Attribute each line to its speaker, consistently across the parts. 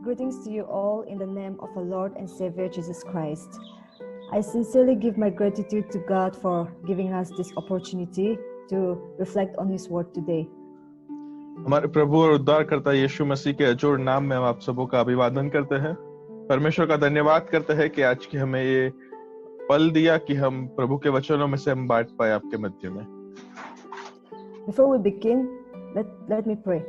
Speaker 1: Greetings to you all in the name of our Lord and Savior Jesus Christ. I sincerely give my gratitude to God for giving us this opportunity to reflect on His word today.
Speaker 2: हमारे प्रभु और उद्धारकर्ता यीशु मसीह के अजोड़ नाम में हम आप सबों का अभिवादन करते हैं। परमेश्वर का धन्यवाद करते हैं कि आज की हमें ये पल दिया कि हम प्रभु के वचनों में से हम बांट पाए आपके मध्य में।
Speaker 1: Before we begin, let me pray.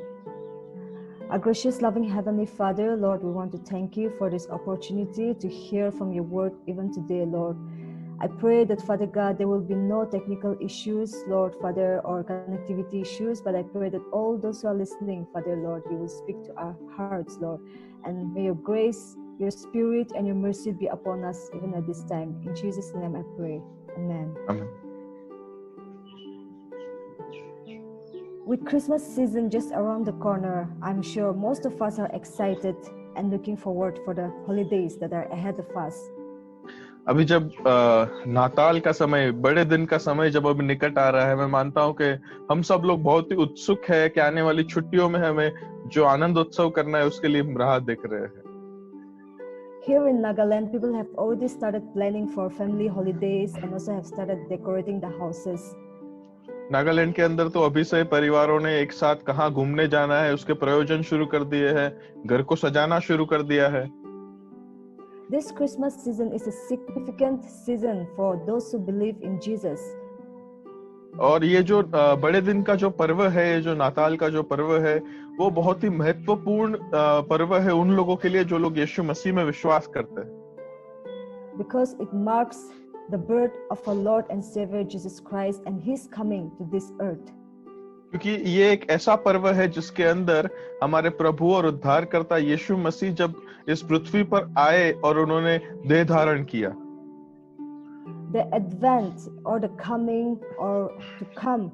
Speaker 1: Our gracious, loving Heavenly Father, Lord, we want to thank you for this opportunity to hear from your word even today, Lord. I pray that, Father God, there will be no technical issues, Lord, Father, or connectivity issues, but I pray that all those who are listening, Father, Lord, you will speak to our hearts, Lord, and may your grace, your spirit, and your mercy be upon us even at this time. In Jesus' name I pray. Amen.
Speaker 2: Amen.
Speaker 1: With Christmas season just around the corner, I'm sure most of us are excited and looking forward for the holidays that are ahead of us.
Speaker 2: अभी जब नाताल का समय, बड़े दिन का समय जब अभी निकट आ रहा है, मैं मानता हूं कि हम सब लोग बहुत ही उत्सुक है कि आने वाली छुट्टियों में हमें जो आनंद उत्सव करना है उसके लिए हम राह देख रहे हैं।
Speaker 1: Here in Nagaland, people have already started planning for family holidays and also have started decorating the houses.
Speaker 2: Nagaland के अंदर तो अभी से परिवारों ने एक साथ कहाँ घूमने जाना है उसके प्रयोजन शुरू कर दिए हैं, घर को सजाना शुरू कर दिया है।
Speaker 1: This Christmas season is a significant season for those who believe in Jesus.
Speaker 2: और ये जो बड़े दिन का जो पर्व है, जो नाताल का जो पर्व है, वो बहुत ही महत्वपूर्ण पर्व है उन लोगों के लिए जो लोग यीशु मसीह में विश्वास करते हैं।
Speaker 1: Because it marks the birth of our Lord and Savior Jesus Christ and His coming to this earth.
Speaker 2: क्योंकि ये एक ऐसा पर्व है जिसके अंदर हमारे प्रभु और उद्धारकर्ता यीशु मसीह जब इस पृथ्वी पर आए और उन्होंने देह धारण किया।
Speaker 1: The advent or the coming or to come,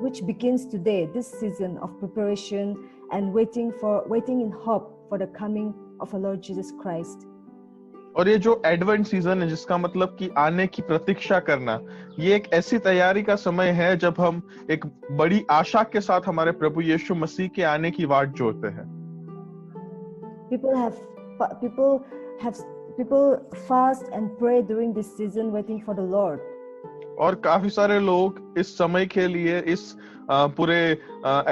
Speaker 1: which begins today, this season of preparation and waiting in hope for the coming of our Lord Jesus Christ.
Speaker 2: और ये जो एडवेंट सीजन है जिसका मतलब कि आने की प्रतीक्षा करना, ये एक ऐसी तैयारी का समय है जब हम एक बड़ी आशा के साथ हमारे प्रभु यीशु मसीह के आने की वाट जोहते हैं।
Speaker 1: People fast and pray during this season waiting for the Lord.
Speaker 2: और काफी सारे लोग इस समय के लिए इस पूरे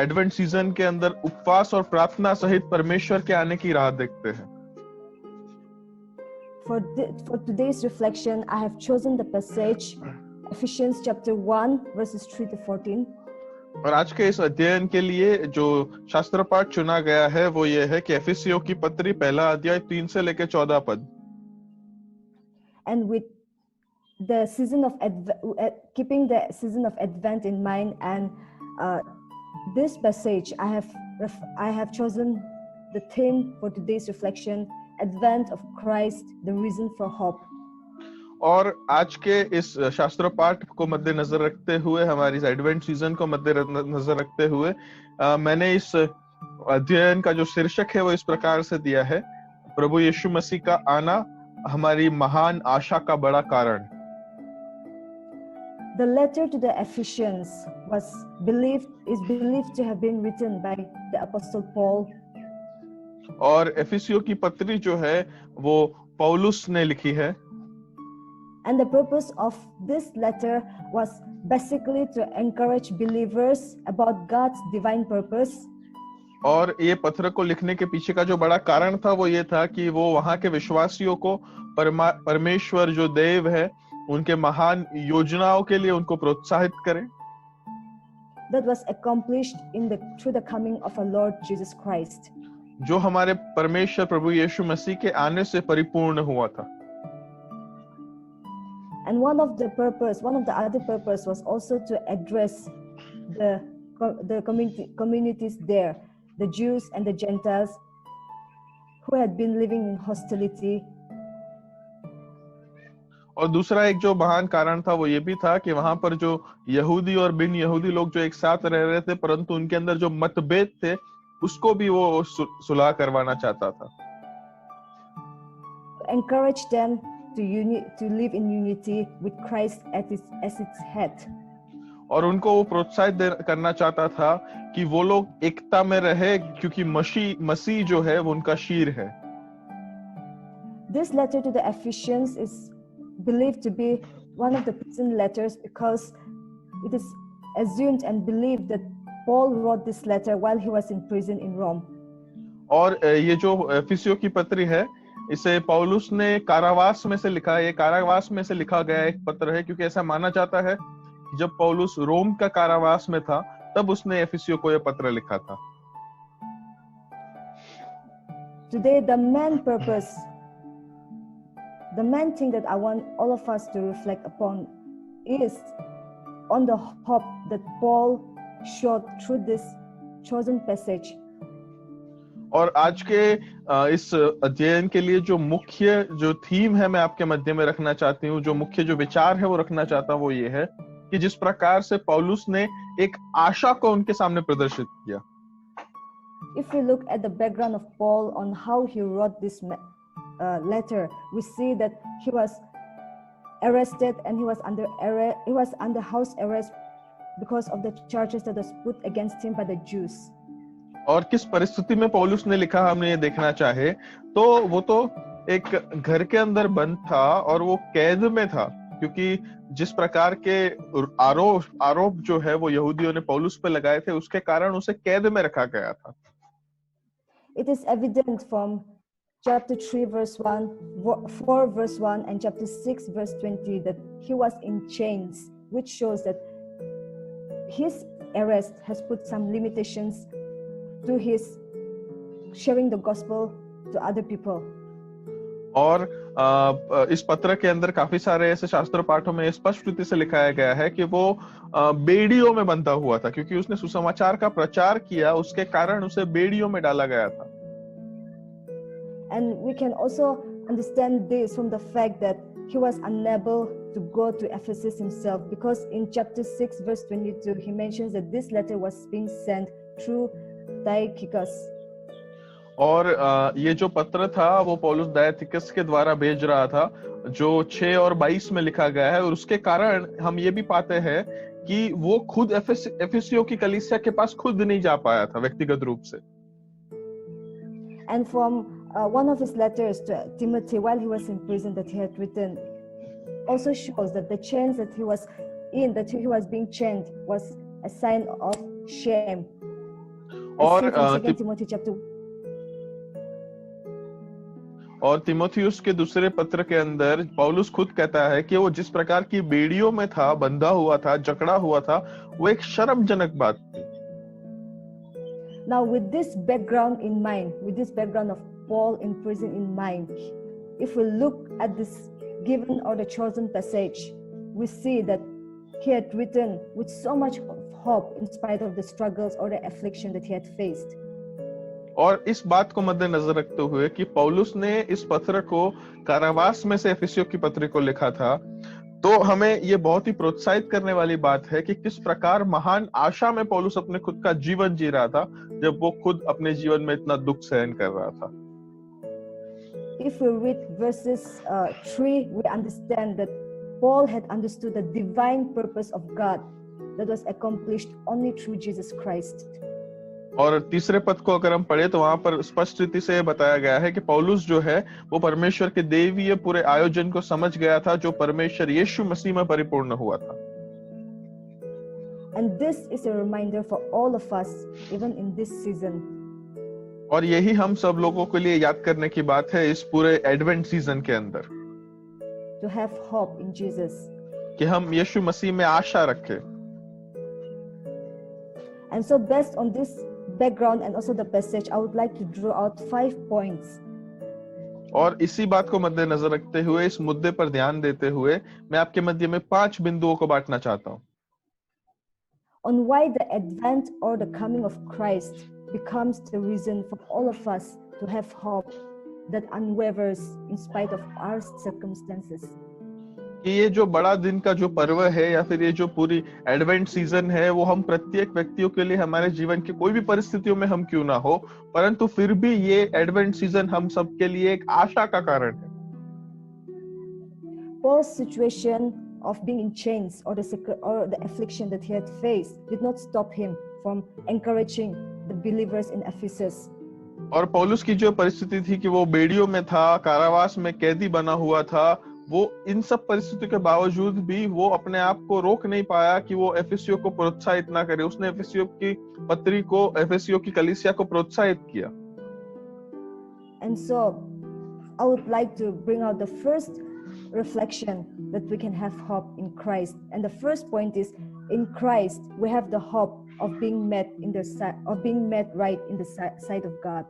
Speaker 2: एडवेंट सीजन के अंदर उपवास और प्रार्थना सहित परमेश्वर के आने की राह देखते हैं।
Speaker 1: For today's reflection, I have chosen the passage Ephesians chapter 1 verses 3 to 14.
Speaker 2: और आज के इस अध्ययन के लिए जो शास्त्र पाठ चुना गया है वो ये है कि एफिसियों की पत्री पहला अध्याय 3 से लेकर 14 पद।
Speaker 1: And with the season of keeping the season of Advent in mind and this passage, I have chosen the theme for today's reflection, Advent of Christ, the reason for hope.
Speaker 2: और आज के इस शास्त्र पाठ को मद्देनजर रखते हुए, हमारी इस एडवेंट सीजन को मद्देनजर रखते हुए मैंने इस अध्ययन का जो शीर्षक है वो इस प्रकार से दिया है, प्रभु यीशु मसीह का आना हमारी महान आशा का बड़ा कारण।
Speaker 1: The letter to the Ephesians is believed to have been written by the Apostle Paul.
Speaker 2: और एफिसियों की पत्री जो है वो पौलुस ने लिखी है।
Speaker 1: And the purpose of this letter was basically to encourage believers about God's divine purpose.
Speaker 2: और ये पत्र को लिखने के पीछे का जो बड़ा कारण था वो ये था कि वो वहां के विश्वासियों को परमेश्वर जो देव है उनके महान योजनाओं के लिए उनको प्रोत्साहित करें।
Speaker 1: That was accomplished through the coming of our Lord Jesus Christ.
Speaker 2: जो हमारे परमेश्वर प्रभु यीशु मसीह के आने से परिपूर्ण हुआ था।
Speaker 1: And one of the other purpose was also to address the communities there, the Jews and the Gentiles who had been living in hostility.
Speaker 2: और दूसरा एक जो महान कारण था वो ये भी था कि वहां पर जो यहूदी और बिन यहूदी लोग जो एक साथ रह रहे थे, परंतु उनके अंदर जो मतभेद थे उसको भी वो सुलह करवाना चाहता था।
Speaker 1: Encourage them to live in unity with Christ as its head.
Speaker 2: और उनको वो प्रोत्साहित करना चाहता था कि वो लोग एकता में रहे, क्योंकि मसीह जो है वो उनका शीर है।
Speaker 1: This letter to the Ephesians is believed to be one of the prison letters because it is assumed and believed that Paul wrote this letter while he was in prison in Rome.
Speaker 2: और ये जो एफिसियों की पत्री है, इसे पौलुस ने कारावास में से लिखा है। ये कारावास में से लिखा गया एक पत्र है, क्योंकि ऐसा माना जाता है कि जब पौलुस रोम का कारावास में था तब उसने एफिसियों को यह पत्र लिखा था।
Speaker 1: Today, the main thing that I want all of us to reflect upon is on the hope that Paul showed through this chosen passage.
Speaker 2: और आज के इस अध्ययन के लिए जो मुख्य जो थीम है मैं आपके मध्य में रखना चाहती हूँ, जो मुख्य जो विचार है वो रखना चाहता हूँ, वो ये है कि जिस प्रकार से पौलुस ने एक आशा को उनके सामने प्रदर्शित किया।
Speaker 1: If we look at the background of Paul on how he wrote this letter, we see that he was arrested and he was under house arrest because of the charges that was put against him by the Jews.
Speaker 2: और किस परिस्थिति में पौलुस ने लिखा, हमने ये देखना चाहे तो वो तो एक घर के अंदर बंद था और वो कैद में था, क्योंकि जिस प्रकार के आरोप जो है वो यहूदियों ने पौलुस पे लगाए थे, उसके कारण उसे कैद में रखा गया था।
Speaker 1: It is evident from chapter 3 verse 1, 4 verse 1 and chapter 6 verse 20 that he was in chains, which shows that his arrest has put some limitations to his sharing the gospel to other people.
Speaker 2: और इस पत्र के अंदर काफी सारे ऐसे शास्त्र पाठों में स्पष्ट रीति से लिखाया गया है कि वो बेड़ियों में बंधा हुआ था, क्योंकि उसने सुसमाचार का प्रचार किया, उसके कारण उसे बेड़ियों में डाला गया था।
Speaker 1: And we can also understand this from the fact that he was unable to go to Ephesus himself, because in chapter 6 verse 22 he mentions that this letter was being sent through Tychicus.
Speaker 2: और ये जो पत्र था वो पौलुस dithecous के द्वारा भेज रहा था, जो 6 और 22 में लिखा गया है। और उसके कारण हम ये भी पाते हैं कि वो खुद एफिसियों की कलीसिया के पास खुद नहीं जा पाया था व्यक्तिगत रूप से।
Speaker 1: And from one of his letters to Timothy while he was in prison that he had written also shows that the chains that he was in, that he was being chained, was a sign of shame.
Speaker 2: और
Speaker 1: Timothy chapter
Speaker 2: और तिमोथियुस के दूसरे पत्र के अंदर पौलुस खुद कहता है कि वो जिस प्रकार की बेड़ियों में था, बंधा हुआ था, जकड़ा हुआ था, वो एक शर्मजनक बात थी।
Speaker 1: Now with this background in mind, with this background of Paul in prison in mind, if we look at this given or the chosen passage, we see that he had written with so much hope in spite of the struggles or the affliction that he had faced.
Speaker 2: और इस बात को मद्देनजर रखते हुए कि पौलुस ने इस पत्र को कारावास में से एफिसियों की पत्री को लिखा था, तो हमें ये बहुत ही प्रोत्साहित करने वाली बात है कि किस प्रकार महान आशा में पौलुस अपने खुद का जीवन जी रहा था, जब वो खुद अपने जीवन में इतना दुख सहन कर रहा था।
Speaker 1: If we read verses 3, we understand that Paul had understood the divine purpose of God that was accomplished only through Jesus Christ.
Speaker 2: और तीसरे पद को अगर हम पढ़े तो वहां पर स्पष्ट रीति से बताया गया है कि पौलुस जो है वो परमेश्वर के दैवीय पूरे आयोजन को समझ गया था, जो परमेश्वर यीशु मसीह में परिपूर्ण हुआ था।
Speaker 1: And this is a reminder for all of us, even in this season.
Speaker 2: और यही हम सब लोगों के लिए याद करने की बात है इस पूरे एडवेंट सीजन के अंदर,
Speaker 1: To have hope in Jesus.
Speaker 2: कि हम यीशु मसीह में आशा रखें।
Speaker 1: And so based on this background and also the passage, I would like to draw out 5 points.
Speaker 2: और इसी बात को मद्देनजर रखते हुए, इस मुद्दे पर ध्यान देते हुए, मैं आपके मध्य में 5 बिंदुओं को बांटना चाहता हूं।
Speaker 1: On why the advent or the coming of Christ becomes the reason for all of us to have hope that unwavers in spite of our circumstances.
Speaker 2: कि ये जो बड़ा दिन का जो पर्व है या फिर ये जो पूरी एडवेंट सीजन है, वो हम प्रत्येक व्यक्तियों के लिए हमारे जीवन की कोई भी परिस्थितियों में हम क्यों ना हो, परंतु फिर भी ये एडवेंट सीजन हम सबके लिए एक आशा का कारण है।
Speaker 1: Paul's situation of being in chains or the affliction that he had faced did not stop him from encouraging the believers in Ephesus.
Speaker 2: और पौलुस की जो परिस्थिति थी कि वो बेड़ियों में था, कारावास में कैदी बना हुआ था, वो इन सब परिस्थितियों के बावजूद भी वो अपने आप को रोक नहीं पाया कि वो एफेसियों को प्रोत्साहित ना करे। उसने एफेसियों की पत्री को, एफेसियों की कलीसिया को प्रोत्साहित किया।
Speaker 1: And so I would like to bring out the first reflection that we can have hope in Christ. And the first point is, in Christ we have the hope of being met right in the sight of God.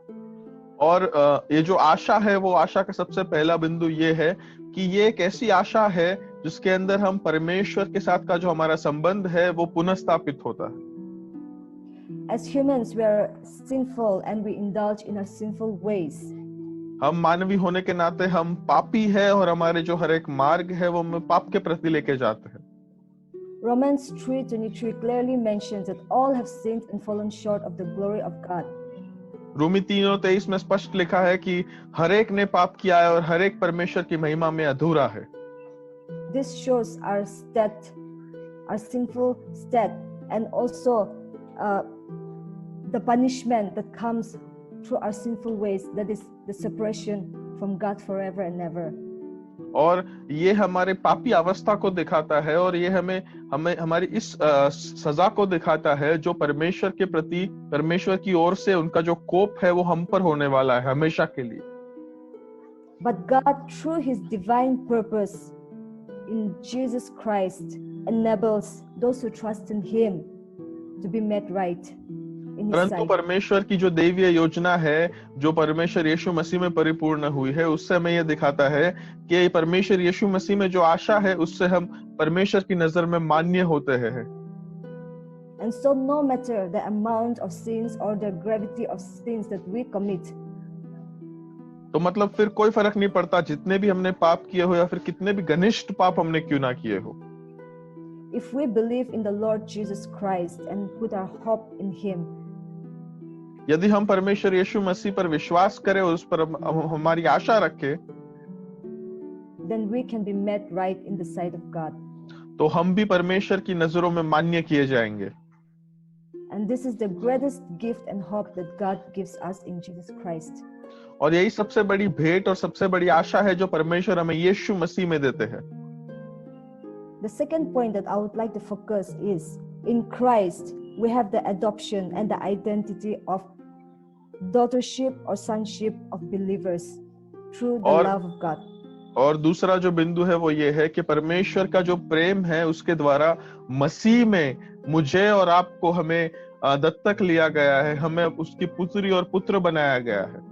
Speaker 2: और ये जो आशा है, वो आशा का सबसे पहला बिंदु ये है कि ये एक ऐसी आशा है जिसके अंदर हम परमेश्वर के साथ का जो हमारा संबंध है वो पुनर्स्थापित होता है।
Speaker 1: As humans, we are sinful and we indulge in our sinful ways.
Speaker 2: हम मानवी होने के नाते हम पापी है और हमारे जो हर एक मार्ग है वो हमें पाप के प्रति लेके जाते हैं।
Speaker 1: Romans 3:23 clearly mentions that all have sinned and fallen short of the glory of God.
Speaker 2: रोमी 3:23 में स्पष्ट लिखा है कि हर एक ने पाप किया है और हर एक परमेश्वर की महिमा में अधूरा है।
Speaker 1: This shows our sinful state, and also the punishment that comes through our sinful ways, that is the separation from God forever and ever.
Speaker 2: और ये हमारे पापी अवस्था को दिखाता है और ये हमें हमारी इस सजा को दिखाता है जो परमेश्वर के प्रति, परमेश्वर की ओर से उनका जो कोप है वो हम पर होने वाला है हमेशा के लिए।
Speaker 1: But God, through His divine purpose in Jesus Christ, enables those who trust in Him to be made right in His
Speaker 2: परंतु
Speaker 1: sight.
Speaker 2: परमेश्वर की जो दैवीय योजना है, जो परमेश्वर यीशु मसीह में परिपूर्ण हुई है, उससे हमें यह दिखाता है कि परमेश्वर यीशु मसीह में जो आशा है उससे हम परमेश्वर की नजर में मान्य होते हैं।
Speaker 1: And so no matter the amount of sins or the gravity of sins that we commit,
Speaker 2: तो मतलब फिर कोई फर्क नहीं पड़ता जितने भी हमने पाप किए हो या फिर कितने भी घनिष्ठ पाप हमने क्यों ना किए हो।
Speaker 1: if we believe in the Lord Jesus Christ and put our hope in Him,
Speaker 2: यदि हम परमेश्वर यीशु मसीह पर विश्वास करें और उस पर हमारी आशा रखें,
Speaker 1: then we can be made right in the sight of God.
Speaker 2: तो हम भी परमेश्वर की नजरों में मान्य किए जाएंगे।
Speaker 1: And this is the greatest gift and hope that God gives us in Jesus Christ.
Speaker 2: और यही सबसे बड़ी भेंट और सबसे बड़ी आशा है जो परमेश्वर हमें यीशु मसीह में देते हैं।
Speaker 1: The second point that I would like to focus is, in Christ we have the adoption and the identity of daughtership or sonship of believers through the love of God.
Speaker 2: और दूसरा जो बिंदु है वो ये है कि परमेश्वर का जो प्रेम है उसके द्वारा मसीह में मुझे और आपको हमें दत्तक लिया गया है, हमें उसकी पुत्री और पुत्र बनाया गया है।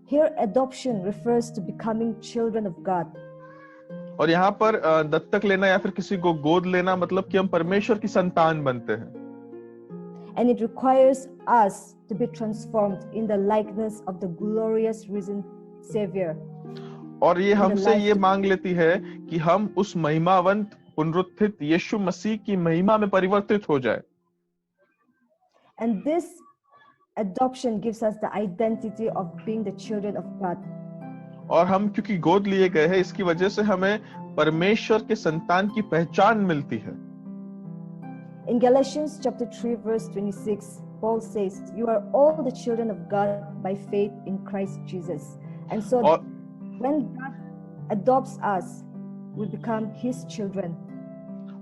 Speaker 1: Here adoption refers to becoming children of God.
Speaker 2: और यहाँ पर दत्तक लेना या फिर किसी को गोद लेना मतलब कि हम परमेश्वर की संतान बनते हैं।
Speaker 1: And it requires us to be transformed in the likeness of the glorious risen Savior.
Speaker 2: और ये हमसे ये मांग लेती है कि हम उस महिमावंत पुनरुत्थित यीशु मसीह की महिमा में परिवर्तित हो जाए।
Speaker 1: And this adoption gives us the identity of being the children of God.
Speaker 2: और हम क्योंकि गोद लिए गए हैं इसकी वजह से हमें परमेश्वर के संतान की पहचान मिलती है।
Speaker 1: In Galatians chapter 3 verse 26, Paul says, "You are all the children of God by faith in Christ Jesus." And so when God adopts us, we become His children.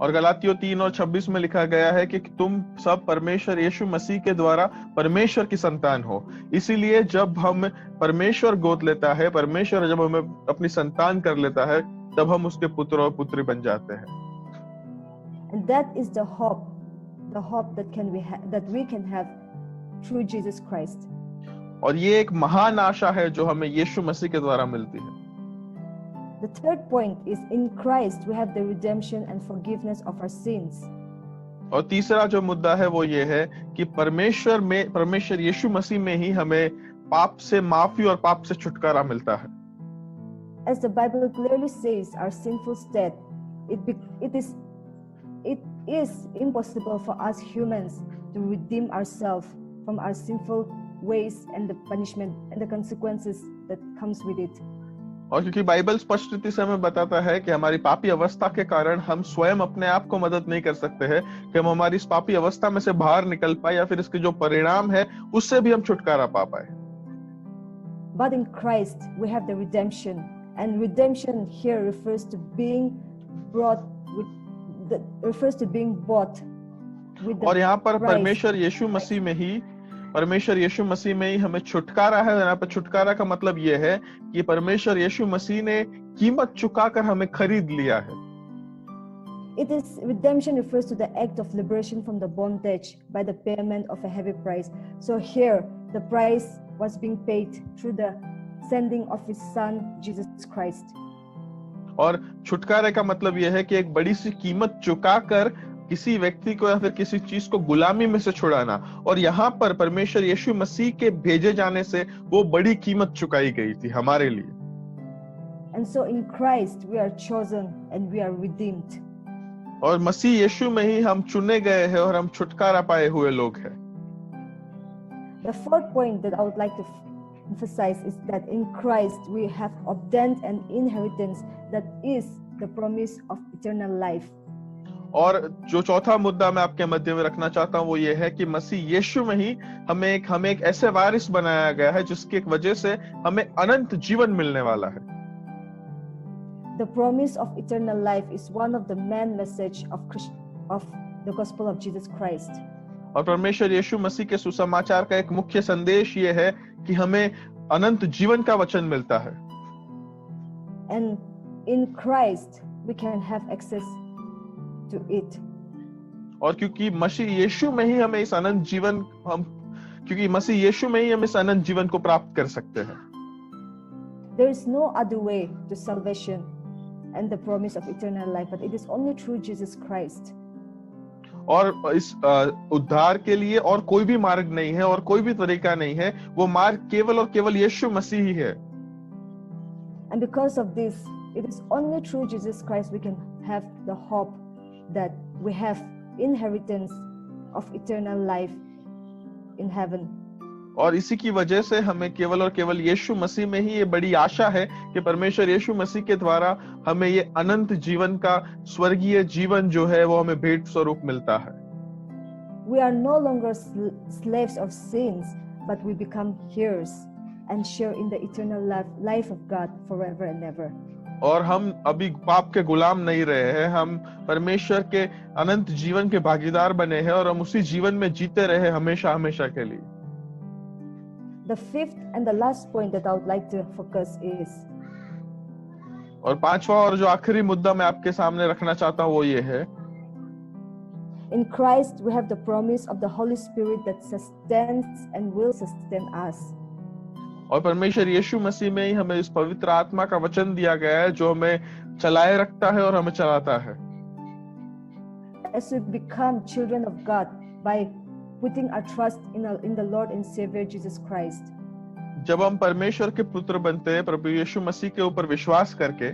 Speaker 2: और गलातियों 3:26 में लिखा गया है कि तुम सब परमेश्वर यीशु मसीह के द्वारा परमेश्वर की संतान हो। इसीलिए जब हम परमेश्वर गोद लेता है, परमेश्वर जब हमें अपनी संतान कर लेता है, तब हम उसके पुत्र और पुत्री बन जाते हैं।
Speaker 1: And that is the hope that we can have through Jesus Christ.
Speaker 2: और ये एक महान आशा है जो हमें यीशु मसीह के द्वारा मिलती है।
Speaker 1: The third point is, in Christ we have the redemption and forgiveness of our sins.
Speaker 2: और तीसरा जो मुद्दा है वो ये है कि परमेश्वर यीशु मसीह में ही हमें पाप से माफी और पाप से छुटकारा मिलता है।
Speaker 1: As the Bible clearly says, our sinful state, it is impossible for us humans to redeem ourselves from our sinful ways and the punishment and the consequences that comes with it.
Speaker 2: और क्योंकि Bible स्पष्ट रीति से हमें बताता है कि हमारी पापी अवस्था के कारण हम स्वयं अपने आप को मदद नहीं कर सकते हैं कि हम हमारी इस पापी अवस्था में से बाहर निकल पाए या फिर इसके जो परिणाम है उससे भी हम छुटकारा पा पाए।
Speaker 1: But in Christ we have the redemption, and redemption here refers to being brought with refers to being bought with the
Speaker 2: और यहाँ पर
Speaker 1: price.
Speaker 2: परमेश्वर यीशु मसीह में ही हमें छुटकारा है। यहाँ पर छुटकारा का मतलब ये है कि परमेश्वर यीशु मसीह ने कीमत चुकाकर हमें खरीद लिया है।
Speaker 1: It is redemption refers to the act of liberation from the bondage by the payment of a heavy price. So here the price was being paid through the sending of his son Jesus Christ.
Speaker 2: और छुटकारे का मतलब यह है कि एक बड़ी सी कीमत चुकाकर किसी व्यक्ति को या फिर किसी चीज को गुलामी में से छुड़ाना, और यहाँ पर परमेश्वर यीशु मसीह के भेजे जाने से वो बड़ी कीमत चुकाई गई थी हमारे लिए।
Speaker 1: And so in Christ we are chosen and we are redeemed.
Speaker 2: और मसीह यीशु में ही हम चुने गए हैं और हम छुटकारा पाए हुए लोग हैं।
Speaker 1: The fourth point that I would like to emphasize is that in Christ we have obtained an inheritance that is the promise of eternal life.
Speaker 2: और जो चौथा मुद्दा मैं आपके मध्य में रखना चाहता हूँ वो ये है कि मसीह यीशु में ही हमें एक ऐसे वारिस बनाया गया है जिसकी एक वजह से हमें अनंत जीवन मिलने वाला है।
Speaker 1: The promise of eternal life is one of the main message of the gospel of Jesus Christ.
Speaker 2: और परमेश्वर यीशु मसीह के सुसमाचार का एक मुख्य संदेश ये है कि हमें अनंत जीवन का वचन मिलता है।
Speaker 1: And in Christ we can have access to it.
Speaker 2: और क्योंकि मसीह यीशु में ही हमें इस अनंत जीवन को प्राप्त कर सकते हैं।
Speaker 1: There is no other way to salvation and the promise of eternal life, but it is only through Jesus Christ.
Speaker 2: और इस उद्धार के लिए और कोई भी मार्ग नहीं है और कोई भी तरीका नहीं है, वो मार्ग केवल और केवल यीशु मसीह ही है।
Speaker 1: And because of this, it is only through Jesus Christ we can have the hope that we have inheritance of eternal life in heaven.
Speaker 2: और इसी की वजह से हमें केवल और केवल यीशु मसीह में ही ये बड़ी आशा है कि परमेश्वर यीशु मसीह के द्वारा हमें ये अनंत जीवन का स्वर्गीय जीवन जो है वो हमें भेंट स्वरूप मिलता है।
Speaker 1: We are no longer slaves of sins, but we become heirs and share in the eternal life of God forever and ever.
Speaker 2: और हम अभी पाप के गुलाम नहीं रहे हैं, हम परमेश्वर के अनंत जीवन के भागीदार बने हैं और हम उसी जीवन में जीते रहे हमेशा हमेशा के लिए।
Speaker 1: The fifth and the last point that I would like to focus is,
Speaker 2: और पांचवा और जो आखिरी मुद्दा मैं आपके सामने रखना चाहता हूँ वो ये है,
Speaker 1: in Christ we have the promise of the Holy Spirit that sustains and will sustain us.
Speaker 2: और परमेश्वर यीशु मसीह में ही हमें इस पवित्र आत्मा का वचन दिया गया है जो हमें चलाए रखता है और हमें चलाता है।
Speaker 1: As we become children of God by putting our trust in the Lord and Savior Jesus Christ.
Speaker 2: जब हम परमेश्वर के पुत्र बनते हैं प्रभु यीशु मसीह के ऊपर विश्वास करके,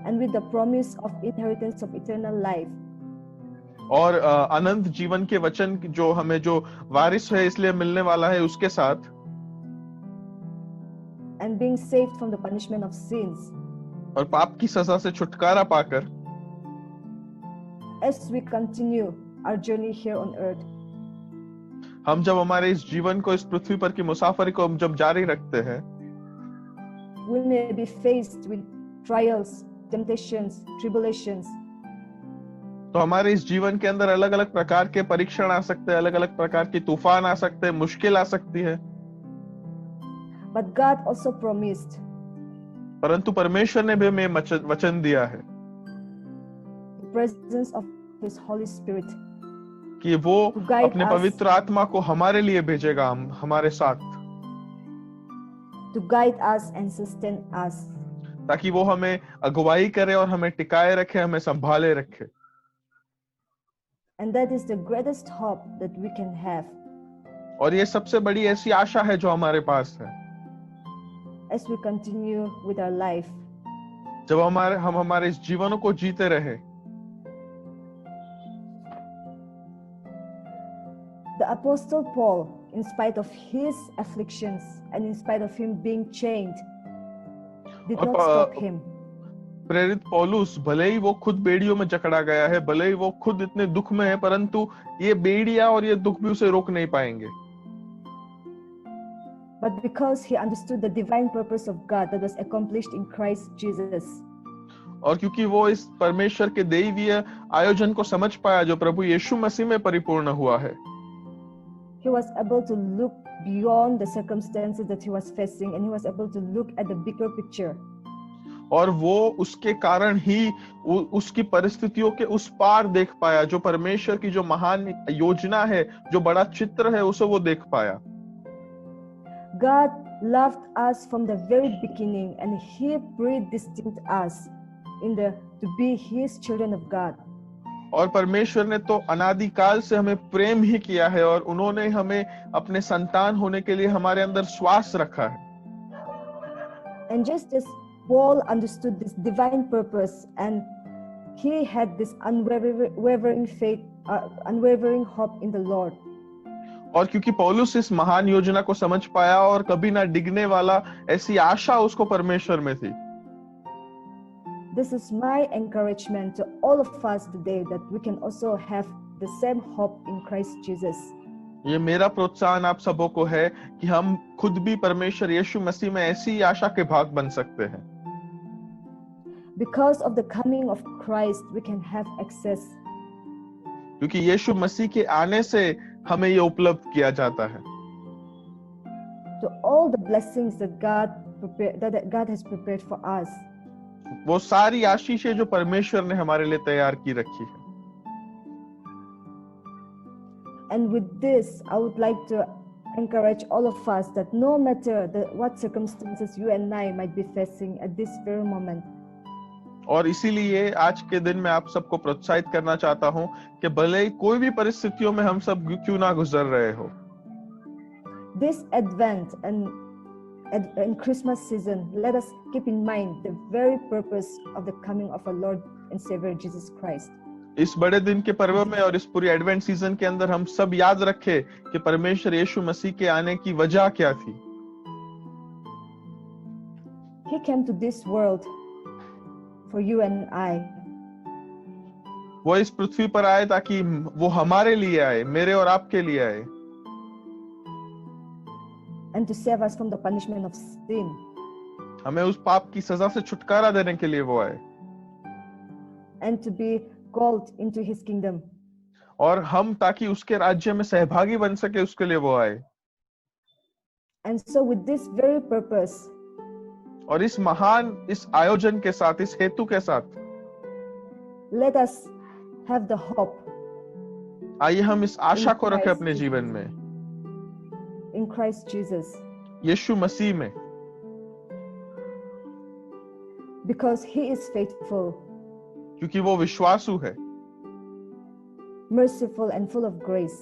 Speaker 1: and with the promise of inheritance of eternal life.
Speaker 2: और अनंत जीवन के वचन जो हमें जो वारिस है इसलिए मिलने वाला है उसके साथ,
Speaker 1: and being saved from the punishment of sins.
Speaker 2: और पाप की सजा से छुटकारा पाकर,
Speaker 1: as we continue our journey here on earth,
Speaker 2: हम जब हमारे इस जीवन को इस पृथ्वी पर की मुसाफरी को हम जब जारी रखते हैं,
Speaker 1: we may be faced with trials, temptations, tribulations.
Speaker 2: तो हमारे इस जीवन के अंदर अलग अलग प्रकार के परीक्षण आ सकते हैं, अलग अलग प्रकार की तूफान आ सकते हैं, मुश्किल आ सकती है।
Speaker 1: But God also promised,
Speaker 2: परंतु परमेश्वर ने भी हमें वचन दिया है
Speaker 1: the presence of His Holy Spirit,
Speaker 2: कि वो अपने पवित्र आत्मा को हमारे लिए भेजेगा, हमारे साथ,
Speaker 1: to guide us and sustain us,
Speaker 2: ताकि वो हमें अगुवाई करे और हमें टिकाए रखे, हमें संभाले रखे।
Speaker 1: and that is the greatest hope that we can have.
Speaker 2: और ये सबसे बड़ी ऐसी आशा है जो हमारे पास है
Speaker 1: as we continue with our life.
Speaker 2: जब हम हमारे इस जीवनों को जीते रहे।
Speaker 1: The Apostle Paul, in spite of his afflictions and in spite of him being chained, did
Speaker 2: और
Speaker 1: not stop him.
Speaker 2: प्रेरित पौलुस भले ही वो खुद बेड़ियों में जकड़ा गया है, भले ही वो खुद इतने दुख में है, परंतु ये बेड़ियां और ये दुख भी उसे रोक नहीं पाएंगे.
Speaker 1: But because he understood the divine purpose of God that was accomplished in Christ Jesus,
Speaker 2: और क्योंकि वो इस परमेश्वर के दैवीय आयोजन को समझ पाया जो प्रभु यीशु मसीह में परिपूर्ण हुआ है,
Speaker 1: he was able to look beyond the circumstances that he was facing, and he was able to look at the bigger picture.
Speaker 2: और वो उसके कारण ही उसकी परिस्थितियों के उस पार देख पाया, जो परमेश्वर की जो महान योजना है, जो बड़ा चित्र है, उसे वो देख पाया.
Speaker 1: God loved us from the very beginning, and he predestined us to be his children of God.
Speaker 2: और परमेश्वर ने तो अनादिकाल से हमें प्रेम ही किया है, और उन्होंने हमें अपने संतान होने के लिए हमारे अंदर श्वास रखा है.
Speaker 1: And just as Paul understood this divine purpose, and he had this unwavering faith, unwavering hope in the Lord.
Speaker 2: और क्योंकि पौलुस इस महान योजना को समझ पाया और कभी ना डिगने वाला ऐसी आशा उसको परमेश्वर में थी.
Speaker 1: This is my encouragement to all of us today, that we can also have the same hope in Christ Jesus.
Speaker 2: ये मेरा प्रोत्साहन आप सबों को है कि हम खुद भी परमेश्वर यीशु मसीह में ऐसी आशा के भाग बन सकते हैं.
Speaker 1: Because of the coming of Christ, we can have access.
Speaker 2: क्योंकि यीशु मसीह के आने से हमें ये उपलब्ध किया जाता है.
Speaker 1: To all the blessings that God has prepared for us.
Speaker 2: वो सारी आशीषें जो परमेश्वर ने हमारे लिए तैयार की रखी है.
Speaker 1: And with this, I would like to encourage all of us that no matter what circumstances you and I might be facing at this very moment,
Speaker 2: और इसीलिए आज के दिन मैं आप सबको प्रोत्साहित करना चाहता हूं कि भले ही कोई भी परिस्थितियों में हम सब क्यों ना गुजर रहे हो,
Speaker 1: this Advent and Christmas season, let us keep in mind the very purpose of the coming of our Lord and Savior Jesus Christ.
Speaker 2: इस बड़े दिन के पर्व में और इस पूरी एडवेंट सीजन के अंदर हम सब याद रखें कि परमेश्वर यीशु मसीह के आने की वजह क्या थी.
Speaker 1: He came to this world for you and I.
Speaker 2: वो इस पृथ्वी पर आए ताकि वो हमारे लिए आए, मेरे और आपके लिए आए.
Speaker 1: And to save us from the punishment of sin.
Speaker 2: हमें उस पाप की सजा से छुटकारा देने के लिए वो आए.
Speaker 1: And to be called into his kingdom.
Speaker 2: और हम ताकि उसके राज्य में सहभागी बन सके, उसके लिए वो आए.
Speaker 1: And so with this very purpose,
Speaker 2: और इस महान इस आयोजन के साथ, इस हेतु के साथ,
Speaker 1: let us have the hope.
Speaker 2: आइए हम इस आशा को रखें अपने जीवन में.
Speaker 1: In Christ Jesus.
Speaker 2: यीशु मसीह में.
Speaker 1: Because he is faithful.
Speaker 2: क्योंकि वो विश्वासु है.
Speaker 1: Merciful and full of grace.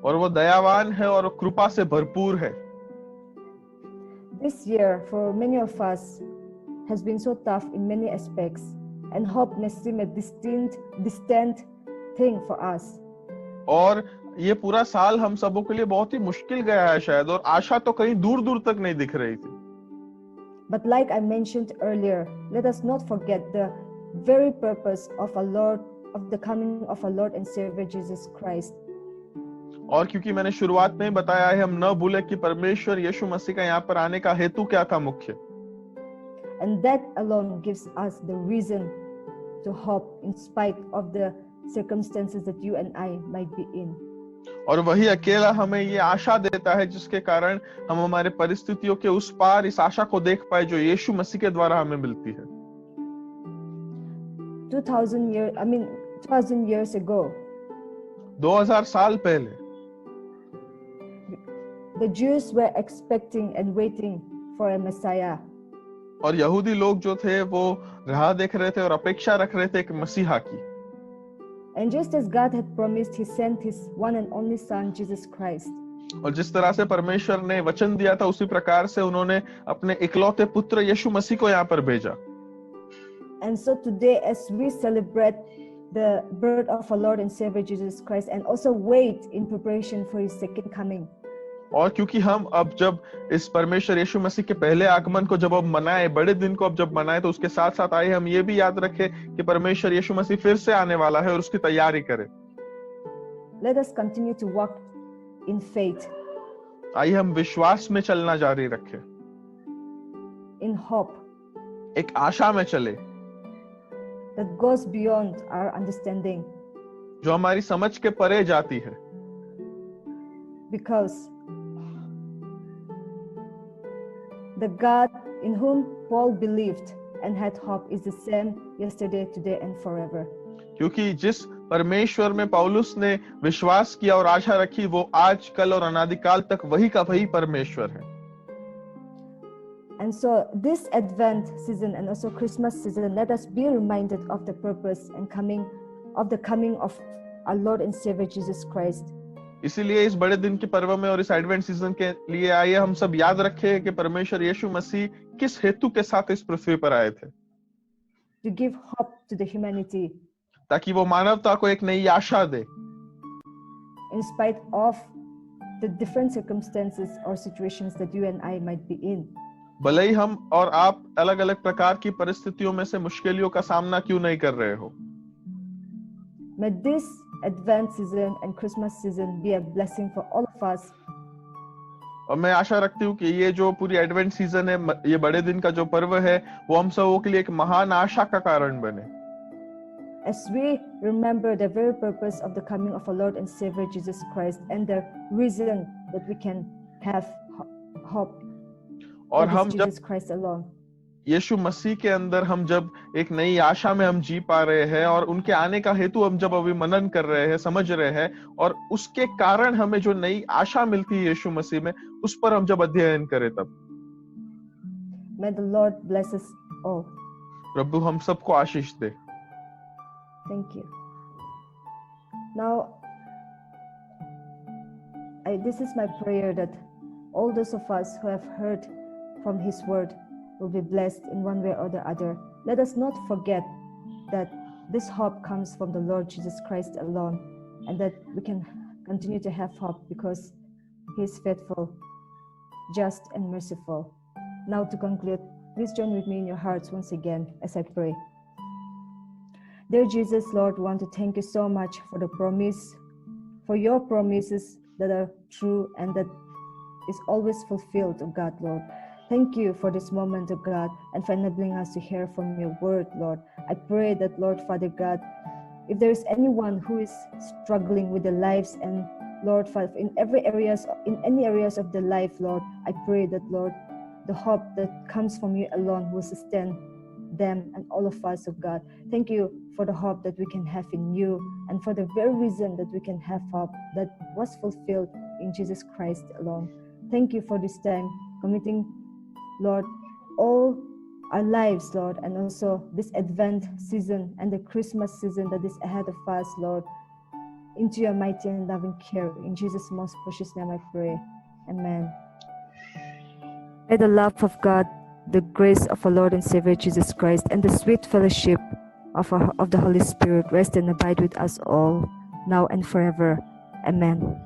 Speaker 2: और वो दयावान है और कृपा से भरपूर है.
Speaker 1: This year for many of us has been so tough in many aspects, and hope may seem a distant thing for us.
Speaker 2: और ये पूरा साल हम सबों के लिए बहुत ही मुश्किल गया है शायद, और आशा तो कहीं दूर दूर तक नहीं दिख रही थी.
Speaker 1: But like I mentioned earlier, let us not forget the very purpose of the coming of our Lord and Savior Jesus Christ.
Speaker 2: और क्योंकि मैंने शुरुआत में ही बताया है, हम न भूले कि परमेश्वर यीशु मसीह का यहाँ पर आने का हेतु क्या था मुख्य.
Speaker 1: And that alone gives us the reason to hope in spite of the circumstances that you and I might be in.
Speaker 2: और वही अकेला हमें ये आशा देता है जिसके कारण हम हमारे परिस्थितियों के उस पार इस आशा को देख पाए जो यीशु मसीह के द्वारा हमें मिलती है.
Speaker 1: 2000 years ago,
Speaker 2: 2000 साल पहले
Speaker 1: the Jews were expecting and waiting for a Messiah.
Speaker 2: और यहूदी लोग जो थे वो राह देख रहे थे और अपेक्षा रख रहे थे एक मसीहा की.
Speaker 1: And just as God had promised, he sent his one and only son Jesus Christ.
Speaker 2: और जिस तरह से परमेश्वर ने वचन दिया था उसी प्रकार से उन्होंने अपने इकलौते पुत्र यीशु मसीह को यहाँ पर भेजा.
Speaker 1: And so today, as we celebrate the birth of our Lord and Savior Jesus Christ, and also wait in preparation for his second coming,
Speaker 2: और क्योंकि हम अब जब इस परमेश्वर यीशु मसीह के पहले आगमन को जब अब मनाए, बड़े दिन को अब जब मनाए, तो उसके साथ साथ आइए हम ये भी याद रखें कि परमेश्वर यीशु मसीह फिर से आने वाला है और उसकी तैयारी करें।
Speaker 1: Let us continue to walk in faith,
Speaker 2: आइए हम विश्वास में चलना जारी रखें,
Speaker 1: in hope
Speaker 2: एक आशा में चले
Speaker 1: that goes beyond our understanding,
Speaker 2: जो हमारी समझ के परे जाती है,
Speaker 1: because the God in whom Paul believed and had hope is the same yesterday, today and forever.
Speaker 2: क्योंकि जिस परमेश्वर में पौलुस ने विश्वास किया और आशा रखी, वो आज, कल और अनादिकाल तक वही का वही परमेश्वर है।
Speaker 1: And so this Advent season and also Christmas season, let us be reminded of the purpose and coming of our Lord and Savior Jesus Christ.
Speaker 2: इसीलिए इस बड़े दिन के पर्व में और इस एडवेंट सीजन के लिए आइए हम सब याद रखें कि परमेश्वर यीशु मसीह किस हेतु के साथ इस पृथ्वी पर आए थे।
Speaker 1: To give hope to the humanity,
Speaker 2: ताकि वो मानवता को एक नई आशा दे,
Speaker 1: in spite of the different circumstances or situations that you and I might be in.
Speaker 2: भले ही हम और आप अलग अलग प्रकार की परिस्थितियों में से मुश्किलों का सामना क्यों नहीं कर रहे हो।
Speaker 1: May this Advent season and Christmas season be a blessing for all of us.
Speaker 2: और मैं आशा रखती हूँ कि ये जो पूरी एडवेंट सीजन है, ये बड़े दिन का जो पर्व है, वो हम सबों के लिए एक महान आशा का कारण बने।
Speaker 1: As we remember the very purpose of the coming of our Lord and Savior Jesus Christ and the reason that we can have hope,
Speaker 2: और
Speaker 1: that
Speaker 2: हम
Speaker 1: is
Speaker 2: जब
Speaker 1: Jesus Christ alone.
Speaker 2: यीशु मसीह के अंदर हम जब एक नई आशा में हम जी पा रहे हैं और उनके आने का हेतु हम जब अभी मनन कर रहे हैं, समझ रहे हैं, और उसके कारण हमें जो नई आशा मिलती है यीशु मसीह में, उस पर हम जब अध्ययन करें तब।
Speaker 1: May the Lord bless us all.
Speaker 2: प्रभु हम सबको आशीष दे।
Speaker 1: Thank you. Now, this is my prayer that all those of us who have heard from His word will be blessed in one way or the other. Let us not forget that this hope comes from the Lord Jesus Christ alone, and that we can continue to have hope because He is faithful, just, and merciful. Now to conclude, please join with me in your hearts once again as I pray. Dear Jesus, Lord, we want to thank you so much for the promise, for your promises that are true and that is always fulfilled, oh God, Lord. Thank you for this moment, oh God, and for enabling us to hear from your word, Lord. I pray that, Lord, Father God, if there is anyone who is struggling with their lives and, Lord, Father, in any areas of their life, Lord, I pray that, Lord, the hope that comes from you alone will sustain them and all of us, oh God. Thank you for the hope that we can have in you, and for the very reason that we can have hope that was fulfilled in Jesus Christ alone. Thank you for this time, committing, Lord, all our lives, Lord, and also this Advent season and the Christmas season that is ahead of us, Lord, into your mighty and loving care. In Jesus' most precious name I pray. Amen. May the love of God, the grace of our Lord and Savior Jesus Christ, and the sweet fellowship of the Holy Spirit rest and abide with us all, now and forever. Amen.